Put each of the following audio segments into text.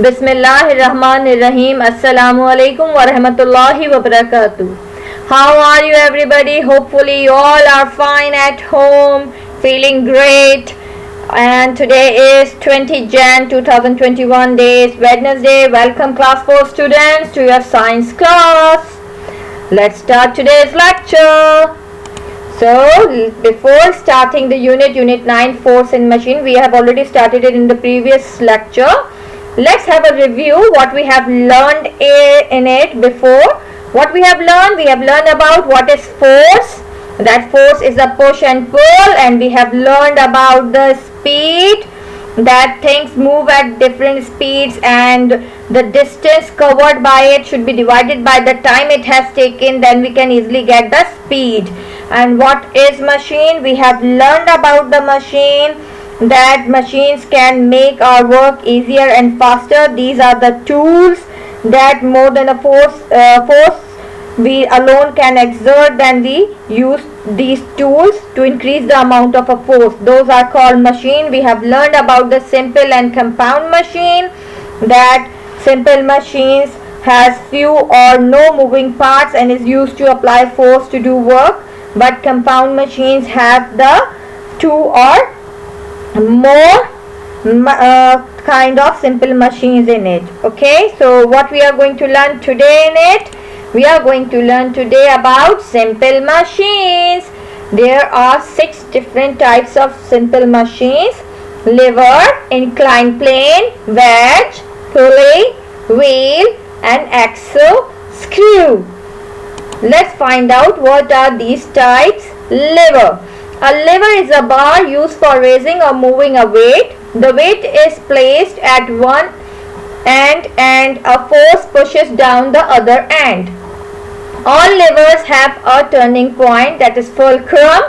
Bismillahirrahmanirrahim. Assalamu alaikum wa rahmatullahi wa barakatuh. How are you everybody? Hopefully you all are fine at home, feeling great. And today is 20 Jan 2021 days Wednesday. Welcome class 4 students to your science class. Let's start today's lecture. So before starting the unit 9 force in machine, we have already started it in the previous lecture. Let's have a review what we have learned in it before. What we have learned about what is force. That force is a push and pull, and we have learned about the speed, that things move at different speeds and the distance covered by it should be divided by the time it has taken, then we can easily get the speed. And what is machine? We have learned about the machine, that machines can make our work easier and faster. These are the tools that more than a force we alone can exert, then we use these tools to increase the amount of a force. Those are called machine. We have learned about the simple and compound machine, that simple machines has few or no moving parts and is used to apply force to do work, but compound machines have the two or more kind of simple machines in it. Okay, so what we are going to learn today in it? We are going to learn today about simple machines. There are 6 different types of simple machines: lever, inclined plane, wedge, pulley, wheel, and axle, screw. Let's find out what are these types. Lever. A lever is a bar used for raising or moving a weight. The weight is placed at one end and a force pushes down the other end. All levers have a turning point, that is fulcrum,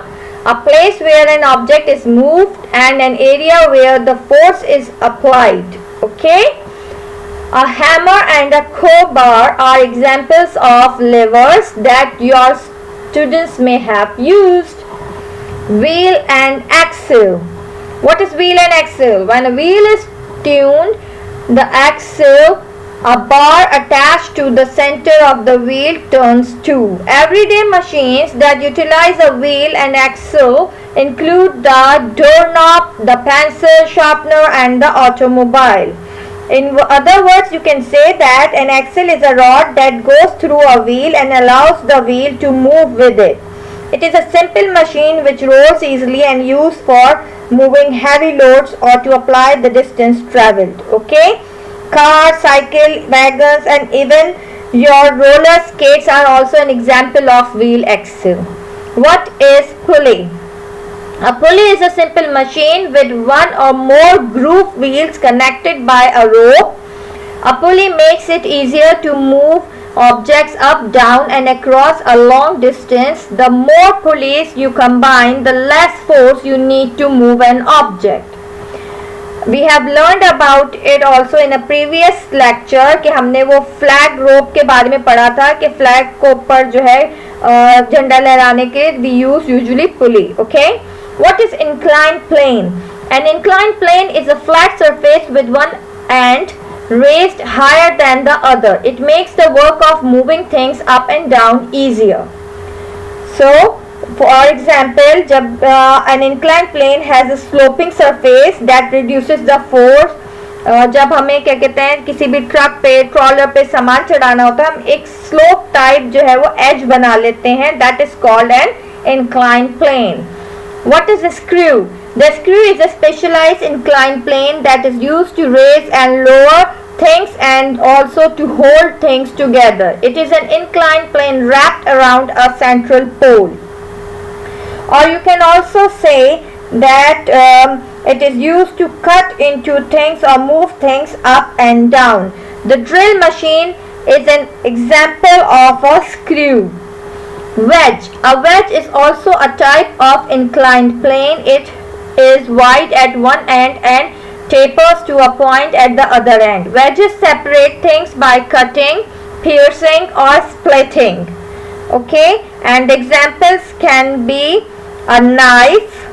a place where an object is moved, and an area where the force is applied. Okay? A hammer and a crowbar are examples of levers that your students may have used. Wheel and axle. What is wheel and axle? When a wheel is tuned, the axle, a bar attached to the center of the wheel, turns too. Everyday machines that utilize a wheel and axle include the doorknob, the pencil sharpener, and the automobile. In other words, you can say that an axle is a rod that goes through a wheel and allows the wheel to move with it. It is a simple machine which rolls easily and used for moving heavy loads or to apply the distance traveled. Okay? Cars, cycle, wagons, and even your roller skates are also an example of wheel axle. What is pulley? A pulley is a simple machine with one or more groove wheels connected by a rope. A pulley makes it easier to move objects up, down, and across a long distance. The more pulleys you combine, the less force you need to move an object. We have learned about it also in a previous lecture कि हमने वो flag rope के बारे में पढ़ा था कि flag को ऊपर जो है झंडा लहराने के we use usually pulley. Okay? What is inclined plane? An inclined plane is a flat surface with one end raised higher than the other. It makes the work of moving things up and down easier. So, for example, an inclined plane has a sloping surface that reduces the force. जब हमें क्या कहते हैं किसी भी truck पे trawler पे सामान चढ़ाना होता है, हम एक स्लोप टाइप जो है वो एज बना लेते हैं. That is called an inclined plane. What is a screw? The screw is a specialized inclined plane that is used to raise and lower things and also to hold things together. It is an inclined plane wrapped around a central pole. Or you can also say that it is used to cut into things or move things up and down. The drill machine is an example of a screw. Wedge. A wedge is also a type of inclined plane. It is wide at one end and tapers to a point at the other end. Wedges separate things by cutting, piercing, or splitting. Okay, and examples can be a knife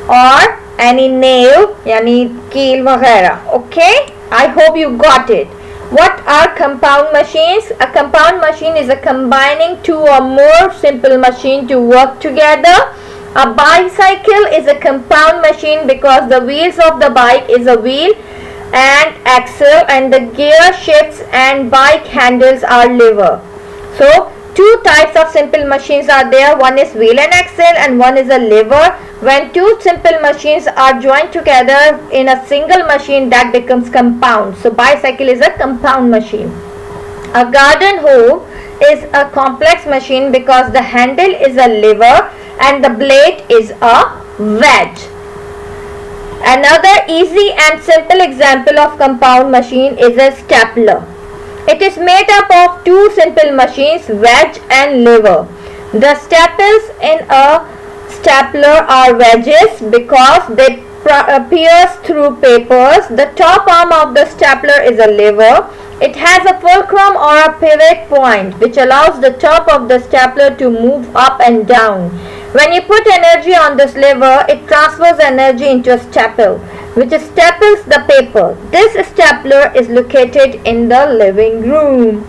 or any nail यानी कील वगैरह. Okay, I hope you got it. What are compound machines? A compound machine is a combining two or more simple machines to work together. A bicycle is a compound machine because the wheels of the bike is a wheel and axle, and the gear shifts and bike handles are lever. So two types of simple machines are there. One is wheel and axle and one is a lever. When two simple machines are joined together in a single machine, that becomes compound. So bicycle is a compound machine. A garden hoe is a complex machine because the handle is a lever and the blade is a wedge. Another easy and simple example of compound machine is a stapler. It is made up of two simple machines, wedge and lever. The staples in a stapler are wedges because they pierce through papers. The top arm of the stapler is a lever. It has a fulcrum or a pivot point which allows the top of the stapler to move up and down. When you put energy on this lever, it transfers energy into a staple, which staples the paper. This stapler is located in the living room.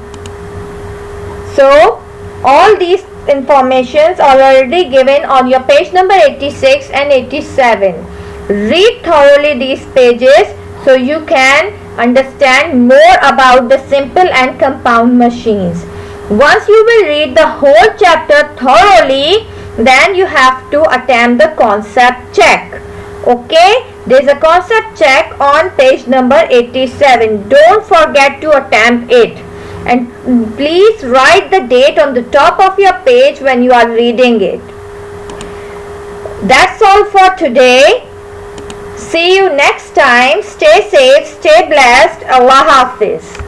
So, all these informations are already given on your page number 86 and 87. Read thoroughly these pages so you can understand more about the simple and compound machines. Once you will read the whole chapter thoroughly, then you have to attempt the concept check. Okay, there is a concept check on page number 87. Don't forget to attempt it, and please write the date on the top of your page when you are reading it. That's all for today. See you next time. Stay safe, stay blessed. Allah Hafiz.